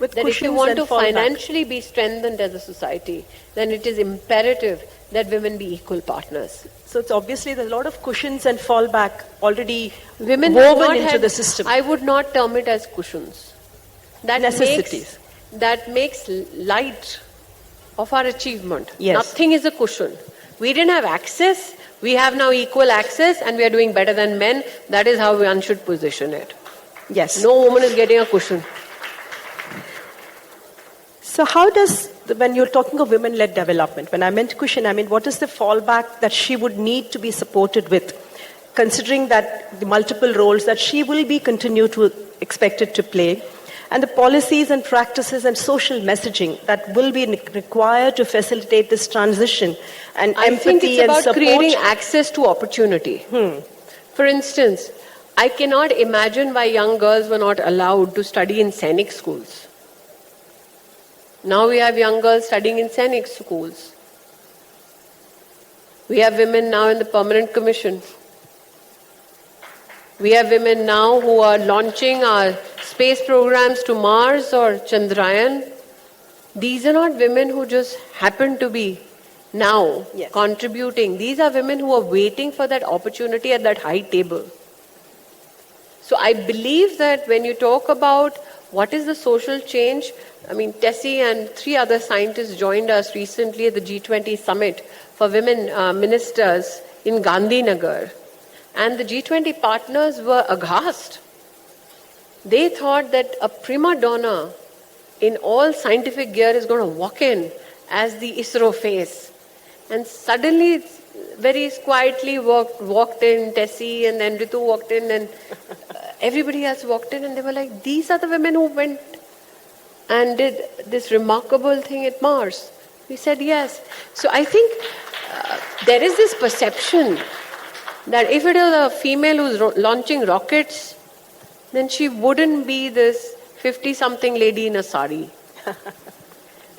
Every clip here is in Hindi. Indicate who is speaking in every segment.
Speaker 1: With
Speaker 2: that if you want to financially be strengthened as a society, then it is imperative that women be equal partners.
Speaker 1: So it's obviously there's a lot of cushions and fallback already woven into the system.
Speaker 2: I would not term it as cushions. That
Speaker 1: necessities.
Speaker 2: That makes light of our achievement.
Speaker 1: Yes.
Speaker 2: Nothing is a cushion. We didn't have access. We have now equal access and we are doing better than men. That is how one should position it.
Speaker 1: Yes.
Speaker 2: No woman is getting a cushion.
Speaker 1: So how does, when you're talking of women-led development, when I meant cushion, I mean what is the fallback that she would need to be supported with, considering that the multiple roles that she will be continued to expected to play, and the policies and practices and social messaging that will be required to facilitate this transition and
Speaker 2: empathy and support? I think it's about creating access to opportunity. For instance, I cannot imagine why young girls were not allowed to study in Sainik schools. Now we have young girls studying in Sainik schools. We have women now in the Permanent Commission. We have women now who are launching our space programs to Mars or Chandrayaan. These are not women who just happen to be now contributing. These are women who are waiting for that opportunity at that high table. So I believe that when you talk about what is the social change, I mean, Tessie and 3 other scientists joined us recently at the G20 summit for women ministers in Gandhinagar. And the G20 partners were aghast. They thought that a prima donna in all scientific gear is going to walk in as the ISRO face. And suddenly, very quietly walked in, Tessie, and then Ritu walked in, and everybody else walked in, and they were like, these are the women who went and did this remarkable thing at Mars. We said yes. So I think there is this perception that if it is a female who's launching rockets, then she wouldn't be this 50-something lady in a sari.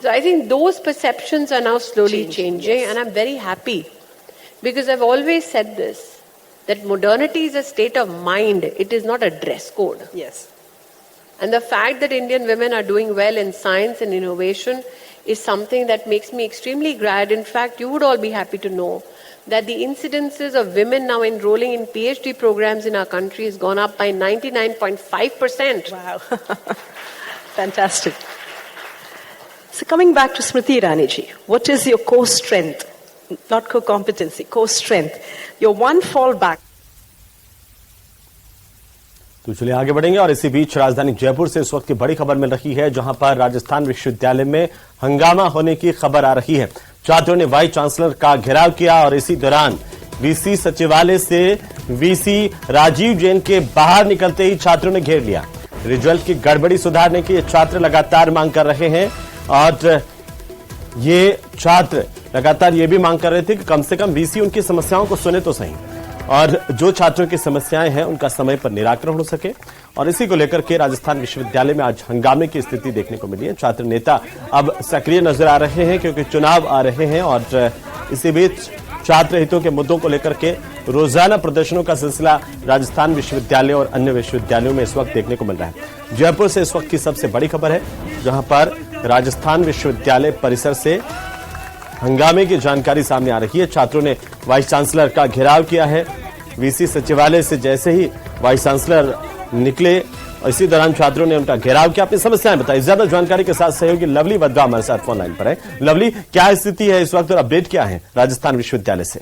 Speaker 2: So I think those perceptions are now slowly changing, and I'm very happy. Because I've always said this, that modernity is a state of mind. It is not a dress code.
Speaker 1: Yes.
Speaker 2: And the fact that Indian women are doing well in science and innovation is something that makes me extremely glad. In fact, you would all be happy to know that the incidences of women now enrolling in PhD programs in our country has gone up by 99.5%.
Speaker 1: Wow. Fantastic. So coming back to Smriti Irani-ji, what is your core strength? Not core competency, core strength. Your one fallback.
Speaker 3: तो चलिए आगे बढ़ेंगे और इसी बीच राजधानी जयपुर से इस वक्त की बड़ी खबर मिल रही है, जहां पर राजस्थान विश्वविद्यालय में हंगामा होने की खबर आ रही है। छात्रों ने वाइस चांसलर का घेराव किया और इसी दौरान वीसी सचिवालय से वीसी राजीव जैन के बाहर निकलते ही छात्रों ने घेर लिया। रिजल्ट की गड़बड़ी सुधारने की छात्र लगातार मांग कर रहे हैं और ये छात्र लगातार ये भी मांग कर रहे थे कि कम से कम वीसी उनकी समस्याओं को सुने तो सही और जो छात्रों की समस्याएं हैं उनका समय पर निराकरण हो सके। और इसी को लेकर के राजस्थान विश्वविद्यालय में आज हंगामे की स्थिति देखने को मिली है। छात्र नेता अब सक्रिय नजर आ रहे हैं क्योंकि चुनाव आ रहे हैं और इसी बीच छात्र हितों के मुद्दों को लेकर के रोजाना प्रदर्शनों का सिलसिला राजस्थान विश्वविद्यालय और अन्य विश्वविद्यालयों में इस वक्त देखने को मिल रहा है। जयपुर से इस वक्त की सबसे बड़ी खबर है, जहां पर राजस्थान विश्वविद्यालय परिसर से हंगामे की जानकारी सामने आ रही है। छात्रों ने वाइस चांसलर का घेराव किया है। वीसी सचिवालय से जैसे ही वाइस चांसलर निकले इसी दौरान छात्रों ने उनका घेराव किया। अपनी समस्याएं बताई। ज्यादा जानकारी के साथ सहयोगी लवली वद्रा हमारे साथ फोन लाइन पर है। लवली, क्या स्थिति है इस वक्त और अपडेट क्या है राजस्थान विश्वविद्यालय से?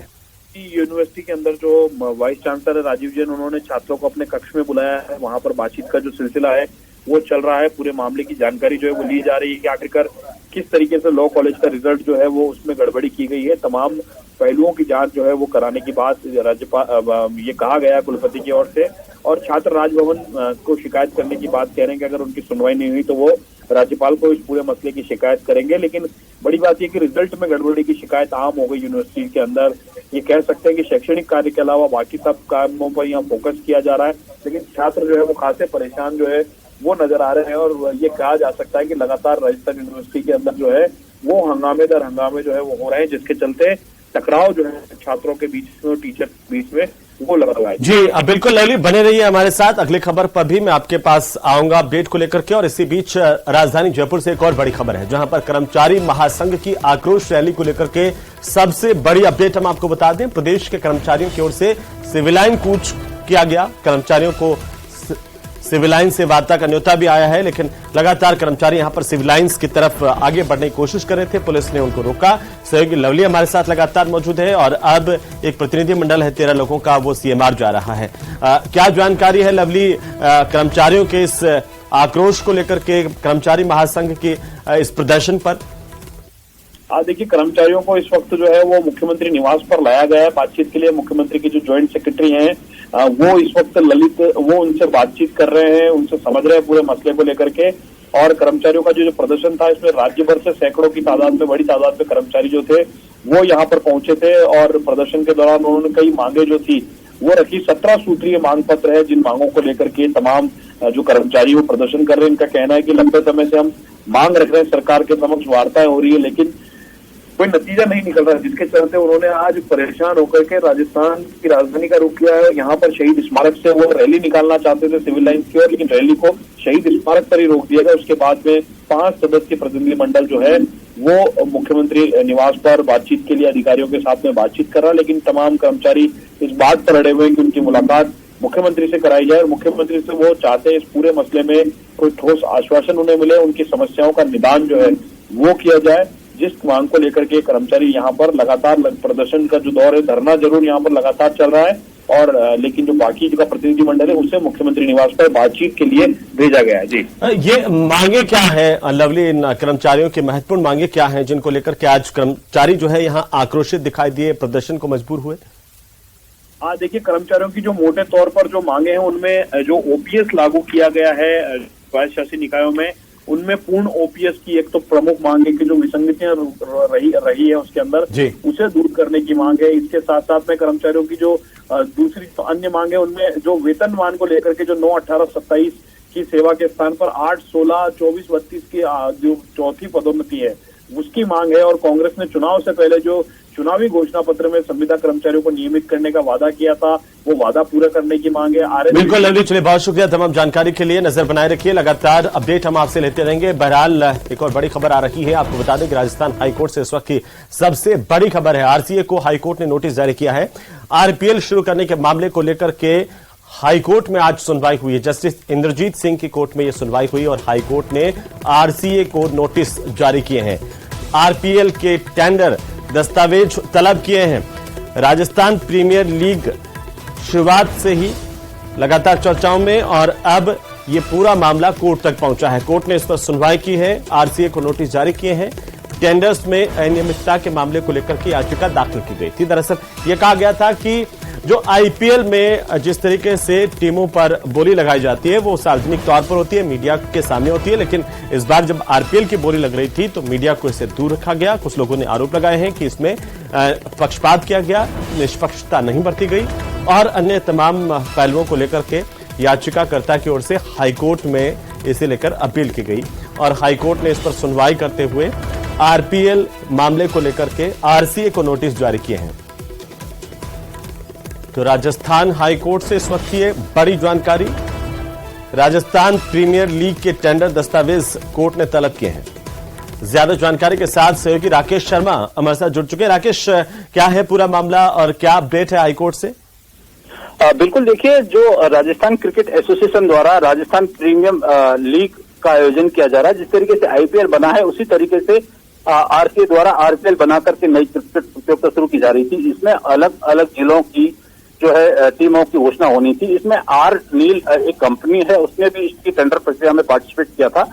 Speaker 4: यूनिवर्सिटी के अंदर जो वाइस चांसलर राजीव जैन, उन्होंने छात्रों को अपने कक्ष में बुलाया है। वहां पर बातचीत का जो सिलसिला है वो चल रहा है। पूरे मामले की जानकारी जो है वो ली जा रही है कि आखिरकार किस तरीके से लॉ कॉलेज का रिजल्ट जो है वो उसमें गड़बड़ी की गई है। तमाम पहलुओं की जांच जो है वो कराने की बात राज्यपाल ये कहा गया कुलपति की ओर से, और छात्र राजभवन को शिकायत करने की बात कह रहे हैं कि अगर उनकी सुनवाई नहीं हुई तो वो राज्यपाल को इस पूरे मसले की शिकायत करेंगे। लेकिन बड़ी बात यह कि रिजल्ट में गड़बड़ी की शिकायत आम हो गई यूनिवर्सिटी के अंदर। ये कह सकते हैं कि शैक्षणिक कार्य के अलावा बाकी सब कामों पर यहाँ फोकस किया जा रहा है, लेकिन छात्र जो है वो खासे परेशान जो है वो नजर आ रहे हैं। और ये कहा जा सकता है कि लगातार राजस्थान यूनिवर्सिटी के अंदर जो है वो हंगामे जो है वो हो रहे हैं, जिसके चलते टकराव जो है छात्रों के बीच में और टीचर के बीच में वो लग रहा है।
Speaker 3: जी बिल्कुल लवली, बने रहिए हमारे साथ। अगली खबर पर भी मैं आपके पास आऊंगा अपडेट को लेकर के। और इसी बीच राजधानी जयपुर से एक और बड़ी खबर है, जहां पर कर्मचारी महासंघ की आक्रोश रैली को लेकर के सबसे बड़ी अपडेट हम आपको बता दें। प्रदेश के कर्मचारियों की ओर से सिविल लाइन कूच किया गया। कर्मचारियों को सिविल लाइन से वार्ता का न्योता भी आया है, लेकिन लगातार कर्मचारी यहां पर सिविल लाइन्स की तरफ आगे बढ़ने की कोशिश कर रहे थे। पुलिस ने उनको रोका। सहयोगी लवली हमारे साथ लगातार मौजूद है और अब एक प्रतिनिधि मंडल है 13 लोगों का, वो सीएमआर जा रहा है। क्या जानकारी है लवली कर्मचारियों के इस आक्रोश को लेकर के, कर्मचारी महासंघ के इस प्रदर्शन पर?
Speaker 4: देखिए, कर्मचारियों को इस वक्त जो है वो मुख्यमंत्री निवास पर लाया गया है बातचीत के लिए। मुख्यमंत्री की जो ज्वाइंट सेक्रेटरी हैं वो इस वक्त ललित, वो उनसे बातचीत कर रहे हैं, उनसे समझ रहे हैं पूरे मसले को लेकर के। और कर्मचारियों का जो प्रदर्शन था, इसमें राज्य भर से सैकड़ों की तादाद में, बड़ी तादाद में कर्मचारी जो थे वो यहाँ पर पहुंचे थे। और प्रदर्शन के दौरान उन्होंने कई मांगे जो थी वो रखी। 17 सूत्रीय मांग पत्र है, जिन मांगों को लेकर के तमाम जो कर्मचारी वो प्रदर्शन कर रहे हैं। इनका कहना है कि लंबे समय से हम मांग रख रहे हैं, सरकार के समक्ष वार्ताएं हो रही है, लेकिन कोई नतीजा नहीं निकल रहा, जिसके चलते उन्होंने आज परेशान होकर के राजस्थान की राजधानी का रुख किया है। यहाँ पर शहीद स्मारक से वो रैली निकालना चाहते थे सिविल लाइन्स की ओर, लेकिन रैली को शहीद स्मारक पर ही रोक दिया गया। उसके बाद में 5 सदस्यीय प्रतिनिधि मंडल जो है वो मुख्यमंत्री निवास पर बातचीत के लिए अधिकारियों के साथ में बातचीत कर रहा है। लेकिन तमाम कर्मचारी इस बात पर अड़े हुए हैं कि उनकी मुलाकात मुख्यमंत्री से कराई जाए और मुख्यमंत्री से वो चाहते हैं इस पूरे मसले में कोई ठोस आश्वासन उन्हें मिले, उनकी समस्याओं का निदान जो है वो किया जाए। जिस मांग को लेकर के कर्मचारी यहाँ पर लगातार प्रदर्शन का जो दौर है, धरना जरूर यहाँ पर लगातार चल रहा है, और लेकिन जो बाकी का प्रतिनिधि मंडल है उसे मुख्यमंत्री निवास पर बातचीत के लिए भेजा गया है। जी, ये
Speaker 3: मांगे क्या है लवली, इन कर्मचारियों की महत्वपूर्ण मांगे क्या हैं जिनको लेकर के आज कर्मचारी जो है यहाँ आक्रोशित दिखाई दिए, प्रदर्शन को मजबूर हुए?
Speaker 4: देखिए, कर्मचारियों की जो मोटे तौर पर जो मांगे हैं उनमें जो ओपीएस लागू किया गया है स्वायत्त शासी निकायों में, उनमें पूर्ण ओपीएस की एक तो प्रमुख मांग है कि जो विसंगतियां रही है उसके अंदर, उसे दूर करने की मांग है। इसके साथ साथ में कर्मचारियों की जो दूसरी तो अन्य मांग है, उनमें जो वेतनमान को लेकर के जो 9, 18, 27 की सेवा के स्थान पर 8, 16, 24, 32 की जो चौथी पदोन्नति है उसकी मांग है। और कांग्रेस ने चुनाव से पहले जो चुनावी घोषणा पत्र में संविदा कर्मचारियों को नियमित करने का वादा किया था, वो वादा पूरा करने की मांग है।
Speaker 3: बिल्कुल लवली, चलिए बहुत शुक्रिया तमाम जानकारी के लिए। नजर बनाए रखिए, लगातार अपडेट हम आपसे लेते रहेंगे। बहरहाल एक और बड़ी खबर आ रही है, आपको बता दें कि राजस्थान हाईकोर्ट से इस वक्त की सबसे बड़ी खबर है। आरसीए को हाईकोर्ट ने नोटिस जारी किया है। आरपीएल शुरू करने के मामले को लेकर के हाईकोर्ट में आज सुनवाई हुई है। जस्टिस इंद्रजीत सिंह की कोर्ट में यह सुनवाई हुई और हाईकोर्ट ने आरसीए को नोटिस जारी किए हैं। आरपीएल के टेंडर दस्तावेज तलब किए हैं। राजस्थान प्रीमियर लीग शुरुआत से ही लगातार चर्चाओं में और अब ये पूरा मामला कोर्ट तक पहुंचा है। कोर्ट ने इस पर सुनवाई की है, आरसीए को नोटिस जारी किए हैं। टेंडर्स में अनियमितता के मामले को लेकर के याचिका दाखिल की गई थी। दरअसल यह कहा गया था कि जो आईपीएल में जिस तरीके से टीमों पर बोली लगाई जाती है वो सार्वजनिक तौर पर होती है, मीडिया के सामने होती है, लेकिन इस बार जब आरपीएल की बोली लग रही थी तो मीडिया को इससे दूर रखा गया। कुछ लोगों ने आरोप लगाए हैं कि इसमें पक्षपात किया गया, निष्पक्षता नहीं बरती गई और अन्य तमाम पहलुओं को लेकर के याचिकाकर्ता की ओर से हाईकोर्ट में इसे लेकर अपील की गई और हाईकोर्ट ने इस पर सुनवाई करते हुए आरपीएल मामले को लेकर के आरसीए को नोटिस जारी किए हैं। तो राजस्थान हाईकोर्ट से इस वक्त की बड़ी जानकारी, राजस्थान प्रीमियर लीग के टेंडर दस्तावेज कोर्ट ने तलब किए हैं। ज्यादा जानकारी के साथ सहयोगी राकेश शर्मा हमारे साथ जुड़ चुके हैं। राकेश, क्या है पूरा मामला और क्या अपडेट है हाईकोर्ट से?
Speaker 5: बिल्कुल, देखिए, जो राजस्थान क्रिकेट एसोसिएशन द्वारा राजस्थान प्रीमियम लीग का आयोजन किया जा रहा है, जिस तरीके से आईपीएल बना है उसी तरीके से आरसीए द्वारा आरपीएल बना करके नई क्रिकेट प्रतियोगिता शुरू की जा रही थी। इसमें अलग अलग जिलों की जो है टीमों की घोषणा होनी थी। इसमें आर नील एक कंपनी है, उसने भी इसकी टेंडर प्रक्रिया में पार्टिसिपेट किया था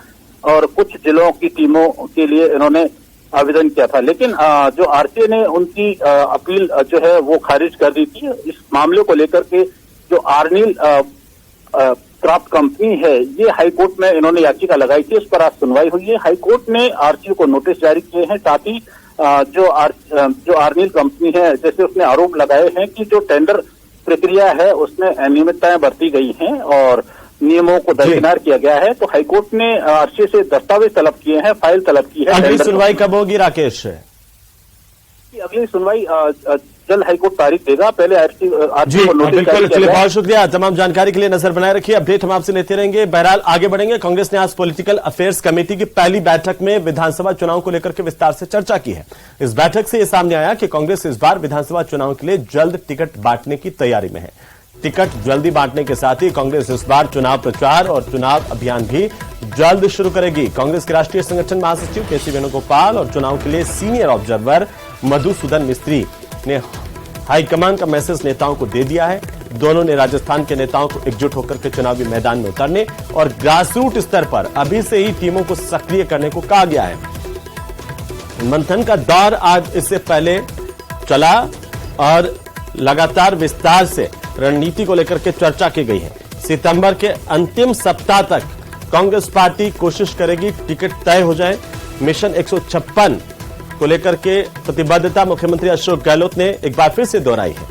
Speaker 5: और कुछ जिलों की टीमों के लिए इन्होंने आवेदन किया था, लेकिन जो आरसीए ने उनकी अपील जो है वो खारिज कर दी थी। इस मामले को लेकर के जो आर्निल क्राफ्ट कंपनी है, ये हाईकोर्ट में इन्होंने याचिका लगाई थी, उस पर आज सुनवाई हुई है। हाईकोर्ट ने आरसीए को नोटिस जारी किए हैं। साथ ही जो आर्निल कंपनी है, जैसे उसने आरोप लगाए हैं कि जो टेंडर प्रक्रिया है उसमें अनियमितताएं बरती गई हैं और नियमों को दरकिनार किया गया है, तो हाईकोर्ट ने आरसीए से दस्तावेज तलब किए हैं, फाइल तलब की है।
Speaker 3: अगली सुनवाई कब होगी राकेश?
Speaker 5: अगली सुनवाई जल्द हाईकोर्ट तारीख देगा। पहले आरसी को नोटिस
Speaker 3: बिल्कुल, चलिए बहुत शुक्रिया तमाम जानकारी के लिए। नजर बनाए रखिए, अपडेट हम आपसे लेते रहेंगे। बहरहाल आगे बढ़ेंगे। कांग्रेस ने आज पॉलिटिकल अफेयर्स कमेटी की पहली बैठक में विधानसभा चुनाव को लेकर के विस्तार से चर्चा की है। इस बैठक से यह सामने आया कि कांग्रेस इस बार विधानसभा चुनाव के लिए जल्द टिकट बांटने की तैयारी में है। टिकट जल्दी बांटने के साथ ही कांग्रेस इस बार चुनाव प्रचार और चुनाव अभियान भी जल्द शुरू करेगी। कांग्रेस के राष्ट्रीय संगठन महासचिव केसी वेणुगोपाल और चुनाव के लिए सीनियर ऑब्जर्वर मधुसूदन मिस्त्री ने हाईकमान का मैसेज नेताओं को दे दिया है। दोनों ने राजस्थान के नेताओं को एकजुट होकर के चुनावी मैदान में उतरने और ग्रासरूट स्तर पर अभी से ही टीमों को सक्रिय करने को कहा गया है। मंथन का दौर आज इससे पहले चला और लगातार विस्तार से रणनीति को लेकर के चर्चा की गई है। सितंबर के अंतिम सप्ताह तक कांग्रेस पार्टी कोशिश करेगी टिकट तय हो जाए। मिशन 156 को लेकर के प्रतिबद्धता मुख्यमंत्री अशोक गहलोत ने एक बार फिर से दोहराई है।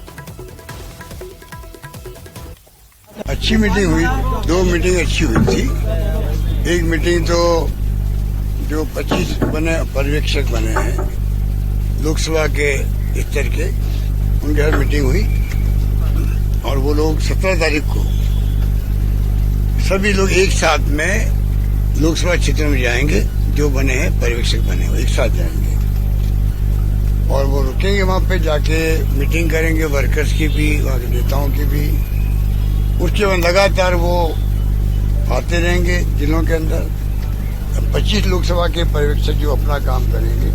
Speaker 6: अच्छी मीटिंग हुई, 2 मीटिंग अच्छी हुई थी। एक मीटिंग तो जो 25 पर्यवेक्षक बने हैं लोकसभा के स्तर के, उनके हर मीटिंग हुई और वो लोग 17 तारीख को सभी लोग एक साथ में लोकसभा क्षेत्र में जाएंगे। जो बने हैं पर्यवेक्षक बने वो एक साथ जाएंगे और वो रुकेंगे वहां पे, जाके मीटिंग करेंगे वर्कर्स की भी, वहां के नेताओं की भी। उसके बाद लगातार वो आते रहेंगे जिलों के अंदर। 25 लोकसभा के पर्यवेक्षक जो अपना काम करेंगे,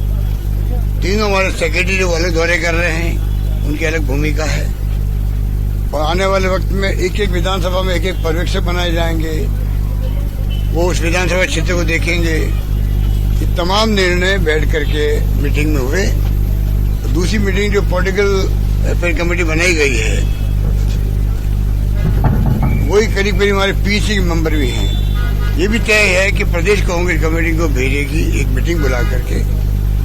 Speaker 6: तीनों हमारे सेक्रेटरी वाले दौरे कर रहे हैं, उनकी अलग भूमिका है। और आने वाले वक्त में एक एक विधानसभा में एक एक पर्यवेक्षक बनाए जाएंगे। वो उस विधानसभा क्षेत्र को देखेंगे। ये तमाम निर्णय बैठ करके मीटिंग में हुए। दूसरी मीटिंग जो पॉलिटिकल अफेयर कमेटी बनाई गई है, वही करीब करीब हमारे पीसी के मेंबर भी हैं। ये भी तय है कि प्रदेश कांग्रेस कमेटी को भेजेगी, एक मीटिंग बुला करके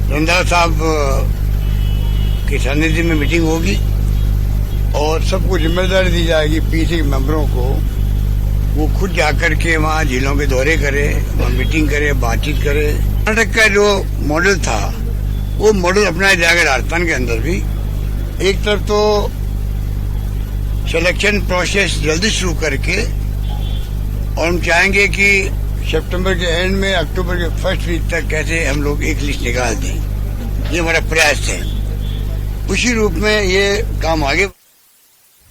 Speaker 6: रंधावा साहब के सानिध्य में मीटिंग होगी और सबको जिम्मेदारी दी जाएगी पीसी के मेंबरों को। वो खुद जाकर के वहाँ जिलों के दौरे करे, वहाँ मीटिंग करे, बातचीत करे। कर्नाटक का जो मॉडल था वो मॉडल अपनाया जाएगा राजस्थान के अंदर भी। एक तरफ तो सिलेक्शन प्रोसेस जल्दी शुरू करके, और हम चाहेंगे कि सितंबर के एंड में अक्टूबर के फर्स्ट वीक तक कैसे हम लोग एक लिस्ट निकाल दें। ये हमारा प्रयास है। उसी रूप में ये काम आगे।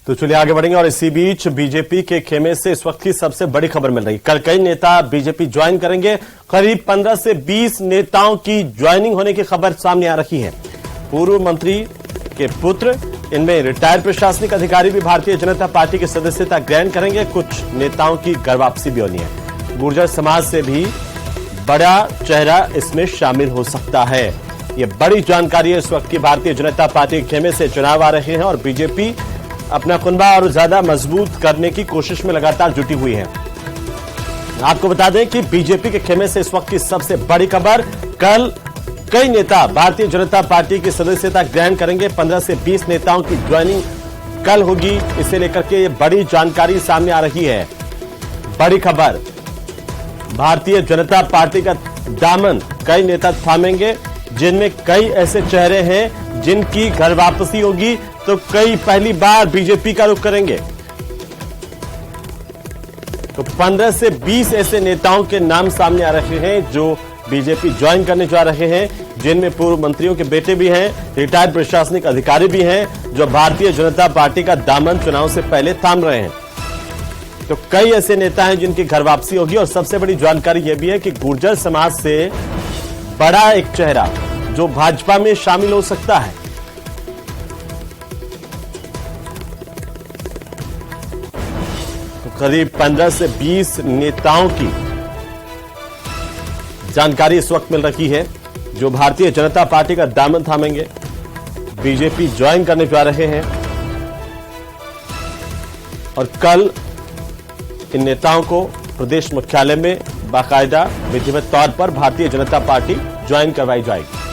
Speaker 3: तो चलिए आगे बढ़ेंगे और इसी बीच बीजेपी के खेमे से इस वक्त की सबसे बड़ी खबर मिल रही। कल कई नेता बीजेपी ज्वाइन करेंगे। करीब 15 से 20 नेताओं की ज्वाइनिंग होने की खबर सामने आ रही है। पूर्व मंत्री के पुत्र, इनमें रिटायर्ड प्रशासनिक अधिकारी भी भारतीय जनता पार्टी की सदस्यता ग्रहण करेंगे। कुछ नेताओं की घर वापसी भी होनी है। गुर्जर समाज से भी बड़ा चेहरा इसमें शामिल हो सकता है। ये बड़ी जानकारी है इस वक्त की। भारतीय जनता पार्टी के खेमे से चुनाव आ रहे हैं और बीजेपी अपना कुनबा और ज्यादा मजबूत करने की कोशिश में लगातार जुटी हुई है। आपको बता दें कि बीजेपी के खेमे से इस वक्त की सबसे बड़ी खबर, कल कई नेता भारतीय जनता पार्टी की सदस्यता ग्रहण करेंगे। 15 से 20 नेताओं की ज्वाइनिंग कल होगी। इसे लेकर के ये बड़ी जानकारी सामने आ रही है। बड़ी खबर, भारतीय जनता पार्टी का दामन कई नेता थामेंगे, जिनमें कई ऐसे चेहरे हैं जिनकी घर वापसी होगी, तो कई पहली बार बीजेपी का रुख करेंगे। तो 15 से 20 ऐसे नेताओं के नाम सामने आ रहे हैं जो बीजेपी ज्वाइन करने जा रहे हैं, जिनमें पूर्व मंत्रियों के बेटे भी हैं, रिटायर्ड प्रशासनिक अधिकारी भी हैं, जो भारतीय जनता पार्टी का दामन चुनाव से पहले थाम रहे हैं। तो कई ऐसे नेता हैं जिनकी घर वापसी होगी। और सबसे बड़ी जानकारी यह भी है कि गुर्जर समाज से बड़ा एक चेहरा जो भाजपा में शामिल हो सकता है। तो करीब 15 से 20 नेताओं की जानकारी इस वक्त मिल रही है जो भारतीय जनता पार्टी का दामन थामेंगे, बीजेपी ज्वाइन करने जा रहे हैं। और कल इन नेताओं को प्रदेश मुख्यालय में बाकायदा विधिवत तौर पर भारतीय जनता पार्टी ज्वाइन करवाई जाएगी।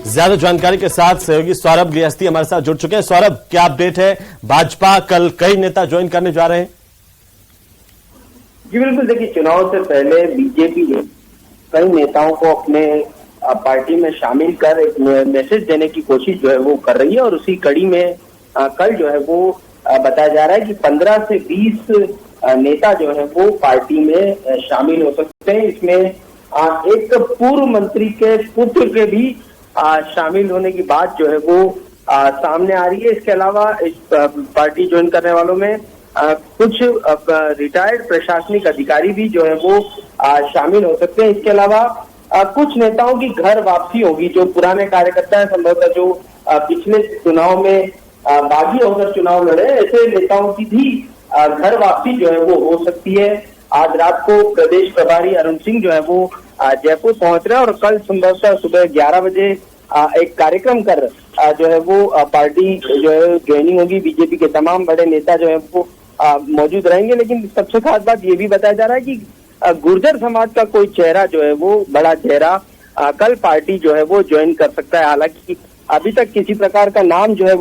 Speaker 3: ज्यादा जानकारी के साथ सहयोगी सौरभ गृहस्थी हमारे साथ जुड़ चुके हैं। सौरभ, क्या अपडेट है? भाजपा कल कई नेता ज्वाइन करने जा रहे हैं।
Speaker 7: जी बिल्कुल, देखिए चुनाव से पहले बीजेपी ने कई नेताओं को अपने पार्टी में शामिल कर एक मैसेज देने की कोशिश जो है वो कर रही है। और उसी कड़ी में कल जो है वो बताया जा रहा है कि 15 से 20 नेता जो है वो पार्टी में शामिल हो सकते हैं। इसमें एक पूर्व मंत्री के पुत्र के भी शामिल होने की बात जो है वो सामने आ रही है। इसके अलावा इस पार्टी ज्वाइन करने वालों में कुछ रिटायर्ड प्रशासनिक अधिकारी भी जो है वो शामिल हो सकते हैं। इसके अलावा कुछ नेताओं की घर वापसी होगी, जो पुराने कार्यकर्ता है, संभवतः जो पिछले चुनाव में बागी होकर चुनाव लड़े, ऐसे नेताओं की भी घर वापसी जो है वो हो सकती है। आज रात को प्रदेश प्रभारी अरुण सिंह जो है वो जयपुर पहुंच रहे हैं और कल संभवतः सुबह 11 बजे एक कार्यक्रम कर जो है वो पार्टी जो है ज्वाइनिंग होगी। बीजेपी के तमाम बड़े नेता जो है वो मौजूद रहेंगे। लेकिन सबसे खास बात ये भी बताया जा रहा है कि गुर्जर समाज का कोई चेहरा जो है वो बड़ा चेहरा कल पार्टी जो है वो ज्वाइन कर सकता है। हालांकि अभी तक किसी प्रकार का नाम जो है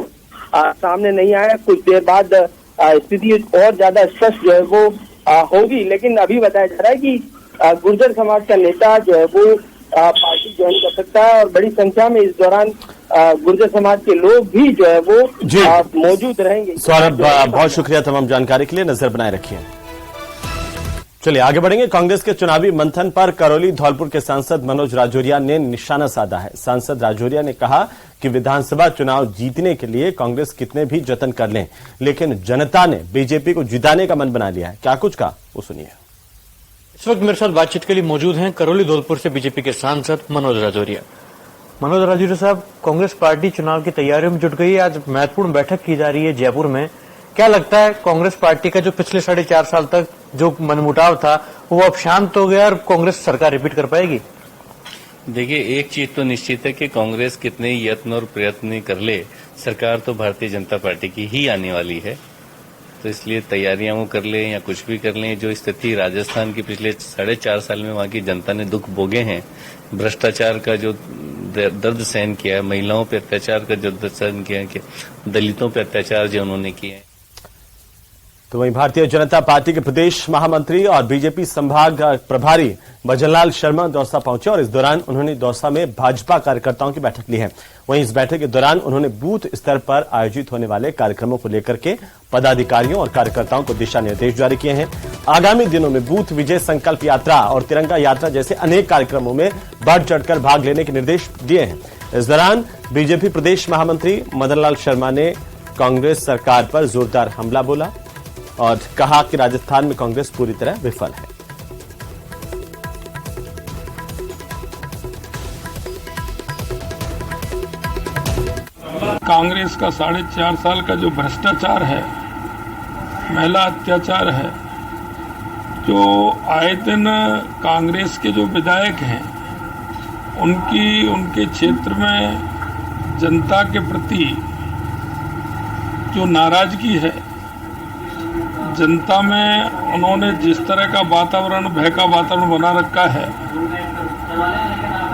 Speaker 7: सामने नहीं आया। कुछ देर बाद स्थिति और ज्यादा स्पष्ट जो है वो होगी। लेकिन अभी बताया जा रहा है कि गुर्जर समाज का नेता जो है वो पार्टी ज्वाइन कर सकता है और बड़ी संख्या में इस दौरान गुर्जर समाज के लोग भी जो है वो मौजूद रहेंगे।
Speaker 3: सौरभ, बहुत शुक्रिया तमाम जानकारी के लिए। नजर बनाए रखिए। चलिए आगे बढ़ेंगे। कांग्रेस के चुनावी मंथन पर करौली धौलपुर के सांसद मनोज राजौरिया ने निशाना साधा है। सांसद राजौरिया ने कहा कि विधानसभा चुनाव जीतने के लिए कांग्रेस कितने भी जतन कर लें, लेकिन जनता ने बीजेपी को जिताने का मन बना लिया है। क्या कुछ कहा वो सुनिए।
Speaker 8: इस वक्त मेरे साथ बातचीत के लिए मौजूद हैं करौली धौलपुर से बीजेपी के सांसद मनोज राजौरिया। मनोज राजौरिया साहब, कांग्रेस पार्टी चुनाव की तैयारियों में जुट गई है। आज महत्वपूर्ण बैठक की जा रही है जयपुर में। क्या लगता है कांग्रेस पार्टी का जो पिछले 4.5 साल तक जो मनमुटाव था वो अब शांत हो गया और कांग्रेस सरकार रिपीट कर पाएगी?
Speaker 9: देखिए, एक चीज तो निश्चित है कि कांग्रेस कितने ही यत्न और प्रयत्न कर ले, सरकार तो भारतीय जनता पार्टी की ही आने वाली है। तो इसलिए तैयारियां वो कर ले या कुछ भी कर लें, जो स्थिति राजस्थान की पिछले 4.5 साल में वहां की जनता ने दुख भोगे हैं, भ्रष्टाचार का जो दर्द सहन किया है, महिलाओं पे अत्याचार का जो दर्द सहन किया है, दलितों पे अत्याचार जो उन्होंने किए हैं।
Speaker 3: तो वहीं भारतीय जनता पार्टी के प्रदेश महामंत्री और बीजेपी संभाग प्रभारी भजनलाल शर्मा दौसा पहुंचे और इस दौरान उन्होंने दौसा में भाजपा कार्यकर्ताओं की बैठक ली है। वहीं इस बैठक के दौरान उन्होंने बूथ स्तर पर आयोजित होने वाले कार्यक्रमों को लेकर के पदाधिकारियों और कार्यकर्ताओं को दिशा निर्देश जारी किए हैं। आगामी दिनों में बूथ विजय संकल्प यात्रा और तिरंगा यात्रा जैसे अनेक कार्यक्रमों में बढ़ चढ़कर भाग लेने के निर्देश दिए हैं। इस दौरान बीजेपी प्रदेश महामंत्री मदनलाल शर्मा ने कांग्रेस सरकार पर जोरदार हमला बोला और कहा कि राजस्थान में कांग्रेस पूरी तरह विफल है।
Speaker 10: कांग्रेस का 4.5 साल का जो भ्रष्टाचार है, महिला अत्याचार है, जो आए दिन कांग्रेस के जो विधायक हैं उनके क्षेत्र में जनता के प्रति जो नाराजगी है, जनता में उन्होंने जिस तरह का वातावरण, भय का वातावरण बना रखा है,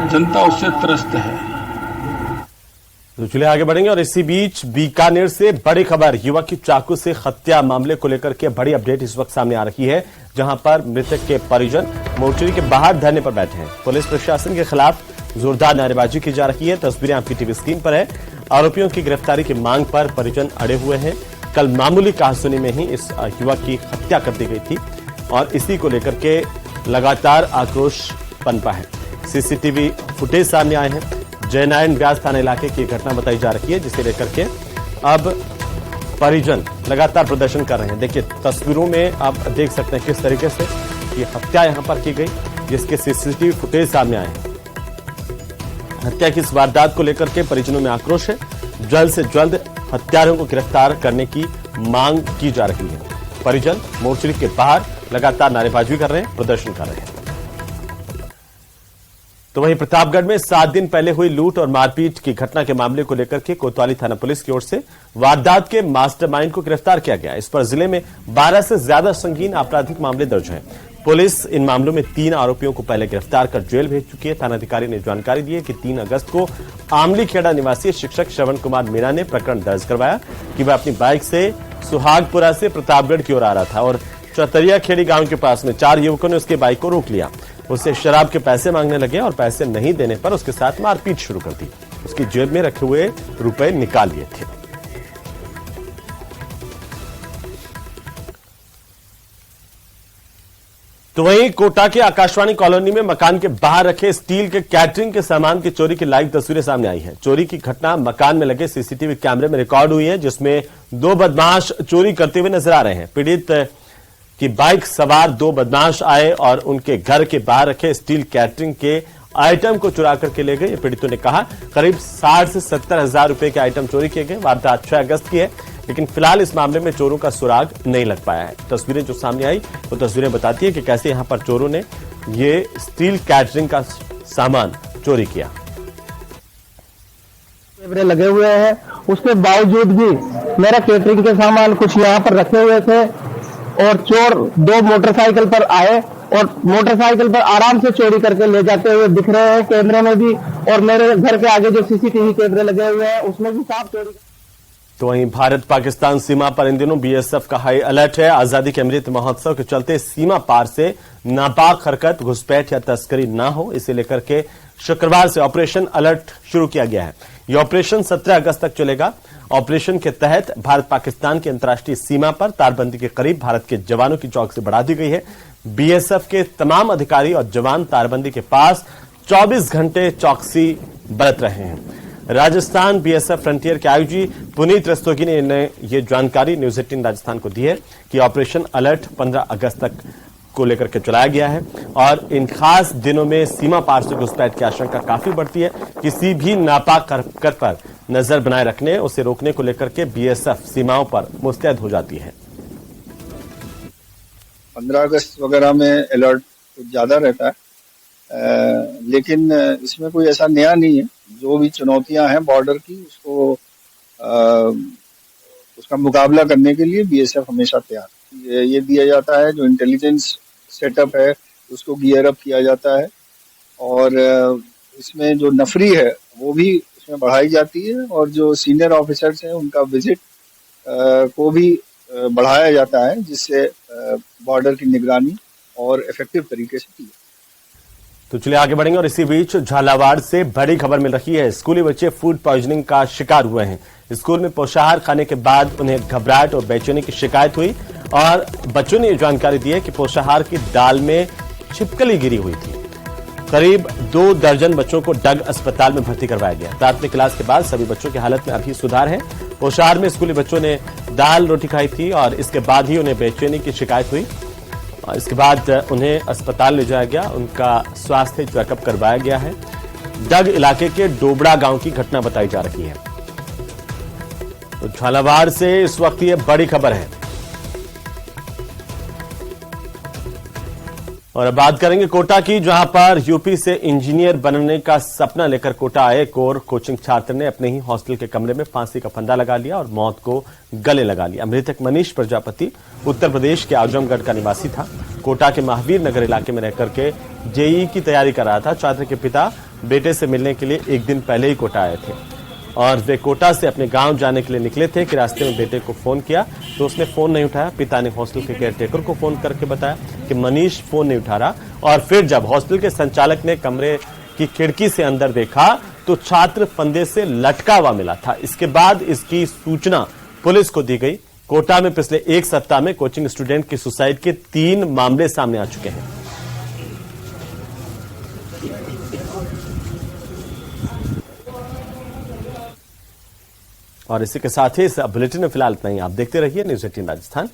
Speaker 10: जनता उससे त्रस्त है।
Speaker 3: तो चलिए आगे बढ़ेंगे और इसी बीच बीकानेर से बड़ी खबर, युवक की चाकू से हत्या मामले को लेकर के बड़ी अपडेट इस वक्त सामने आ रही है, जहां पर मृतक के परिजन मोर्चरी के बाहर धरने पर बैठे हैं। पुलिस प्रशासन के खिलाफ जोरदार नारेबाजी की जा रही है। तस्वीरें आपकी टीवी स्क्रीन पर है। आरोपियों की गिरफ्तारी की मांग पर परिजन अड़े हुए हैं। कल मामूली कहासुनी में ही इस युवक की हत्या कर दी गई थी और इसी को लेकर के लगातार आक्रोश पनपा है। सीसीटीवी फुटेज सामने आए हैं। जयनारायण व्यास थाना इलाके की घटना बताई जा रही है, जिसे लेकर के अब परिजन लगातार प्रदर्शन कर रहे हैं। देखिए तस्वीरों में आप देख सकते हैं किस तरीके से ये हत्या यहां पर की गई, जिसके सीसीटीवी फुटेज सामने आए हैं। हत्या की इस वारदात को लेकर के परिजनों में आक्रोश है। जल्द से जल्द हत्यारों को गिरफ्तार करने की मांग की जा रही है। परिजन मोर्चरी के बाहर लगातार नारेबाजी कर रहे हैं, प्रदर्शन कर रहे हैं। तो वहीं प्रतापगढ़ में 7 दिन पहले हुई लूट और मारपीट की घटना के मामले को लेकर के कोतवाली थाना पुलिस की ओर से वारदात के मास्टरमाइंड को गिरफ्तार किया गया। इस पर जिले में 12 से ज्यादा संगीन आपराधिक मामले दर्ज हैं। पुलिस इन मामलों में 3 आरोपियों को पहले गिरफ्तार कर जेल भेज चुकी है। थानाधिकारी ने जानकारी दी है कि 3 अगस्त को आमलीखेड़ा निवासी शिक्षक श्रवण कुमार मीणा ने प्रकरण दर्ज करवाया कि वह अपनी बाइक से सुहागपुरा से प्रतापगढ़ की ओर आ रहा था और चतरिया खेड़ी गांव के पास में 4 युवकों ने उसके बाइक को रोक लिया। उससे शराब के पैसे मांगने लगे और पैसे नहीं देने पर उसके साथ मारपीट शुरू कर दी। उसकी जेब में रखे हुए रुपए निकाल लिए थे। तो वहीं कोटा के आकाशवाणी कॉलोनी में मकान के बाहर रखे स्टील के कैटरिंग के सामान की चोरी की लाइव तस्वीरें सामने आई हैं। चोरी की घटना मकान में लगे सीसीटीवी कैमरे में रिकॉर्ड हुई है, जिसमें 2 बदमाश चोरी करते हुए नजर आ रहे हैं। पीड़ित की बाइक सवार 2 बदमाश आए और उनके घर के बाहर रखे स्टील कैटरिंग के आइटम को चुरा करके ले गए। पीड़ितों ने कहा करीब 60 से 70 हजार रुपए के आइटम चोरी किए गए। वारदात 6 अगस्त की है, लेकिन फिलहाल इस मामले में चोरों का सुराग नहीं लग पाया है। तस्वीरें जो सामने आई वो तस्वीरें बताती है कि कैसे यहां पर चोरों ने ये स्टील कैटरिंग का सामान चोरी किया।
Speaker 11: कैमरे लगे हुए हैं, उसके बावजूद भी मेरा कैटरिंग के सामान कुछ यहाँ पर रखे हुए थे और चोर 2 मोटरसाइकिल पर आए और मोटरसाइकिल पर आराम से चोरी करके ले जाते हुए दिख रहे हैं कैमरे में भी, और मेरे घर के आगे जो सीसीटीवी कैमरे लगे हुए हैं उसमें भी साफ चोरी।
Speaker 3: तो वहीं भारत पाकिस्तान सीमा पर इन दिनों बीएसएफ का हाई अलर्ट है। आजादी के अमृत महोत्सव के चलते सीमा पार से नापाक हरकत, घुसपैठ या तस्करी न हो, इसे लेकर के शुक्रवार से ऑपरेशन अलर्ट शुरू किया गया है। यह ऑपरेशन 17 अगस्त तक चलेगा। ऑपरेशन के तहत भारत पाकिस्तान की अंतर्राष्ट्रीय सीमा पर तारबंदी के करीब भारत के जवानों की चौकसी बढ़ा दी गई है। बीएसएफ के तमाम अधिकारी और जवान तारबंदी के पास 24 घंटे चौकसी बरत रहे हैं। राजस्थान बीएसएफ फ्रंटियर के आईजी पुनीत रस्तोगी ने यह जानकारी न्यूज 18 राजस्थान को दी है कि ऑपरेशन अलर्ट 15 अगस्त तक को लेकर के चलाया गया है और इन खास दिनों में सीमा पार से घुसपैठ की आशंका काफी बढ़ती है। किसी भी नापाक हरकत पर नजर बनाए रखने, उसे रोकने को लेकर के बीएसएफ सीमाओं पर मुस्तैद हो जाती है।
Speaker 12: 15 अगस्त वगैरह में अलर्ट कुछ ज्यादा रहता है, लेकिन इसमें कोई ऐसा नया नहीं है। जो भी चुनौतियां हैं बॉर्डर की, उसका मुकाबला करने के लिए बीएसएफ हमेशा तैयार। ये दिया जाता है, जो इंटेलिजेंस सेटअप है उसको गियर अप किया जाता है और इसमें जो नफरी है वो भी इसमें बढ़ाई जाती है और जो सीनियर ऑफिसर्स हैं उनका विजिट को भी बढ़ाया जाता है, जिससे बॉर्डर की निगरानी और इफेक्टिव तरीके से की।
Speaker 3: तो चलिए आगे बढ़ेंगे और इसी बीच झालावाड़ से बड़ी खबर मिल रही है। स्कूली बच्चे फूड पॉइजनिंग का शिकार हुए हैं। स्कूल में पोषाहार खाने के बाद उन्हें घबराहट और बेचैनी की शिकायत हुई और बच्चों ने यह जानकारी दी है कि पोषाहार की दाल में छिपकली गिरी हुई थी। करीब 2 दर्जन बच्चों को डग अस्पताल में भर्ती करवाया गया। प्राथमिक क्लास के बाद सभी बच्चों की हालत में अभी सुधार है। पोषाहार में स्कूली बच्चों ने दाल रोटी खाई थी और इसके बाद ही उन्हें बेचैनी की शिकायत हुई। इसके बाद उन्हें अस्पताल ले जाया गया, उनका स्वास्थ्य चेकअप करवाया गया है। डग इलाके के डोबड़ा गांव की घटना बताई जा रही है। तो झालावाड़ से इस वक्त ये बड़ी खबर है। और अब बात करेंगे कोटा की, जहां पर यूपी से इंजीनियर बनने का सपना लेकर कोटा आए एक और कोचिंग छात्र ने अपने ही हॉस्टल के कमरे में फांसी का फंदा लगा लिया और मौत को गले लगा लिया। मृतक मनीष प्रजापति उत्तर प्रदेश के आजमगढ़ का निवासी था। कोटा के महावीर नगर इलाके में रहकर के जेईई की तैयारी कर रहा था। छात्र के पिता बेटे से मिलने के लिए एक दिन पहले ही कोटा आए थे और वे कोटा से अपने गांव जाने के लिए निकले थे कि रास्ते में बेटे को फोन किया तो उसने फोन नहीं उठाया। पिता ने हॉस्टल के केयरटेकर को फोन करके बताया कि मनीष फोन नहीं उठा रहा और फिर जब हॉस्टल के संचालक ने कमरे की खिड़की से अंदर देखा तो छात्र फंदे से लटका हुआ मिला था। इसके बाद इसकी सूचना पुलिस को दी गई। कोटा में पिछले 1 सप्ताह में कोचिंग स्टूडेंट की सुसाइड के 3 मामले सामने आ चुके हैं। और इसी के साथ ही इस बुलेटिन में फिलहाल इतना ही। आप देखते रहिए न्यूज 18 राजस्थान।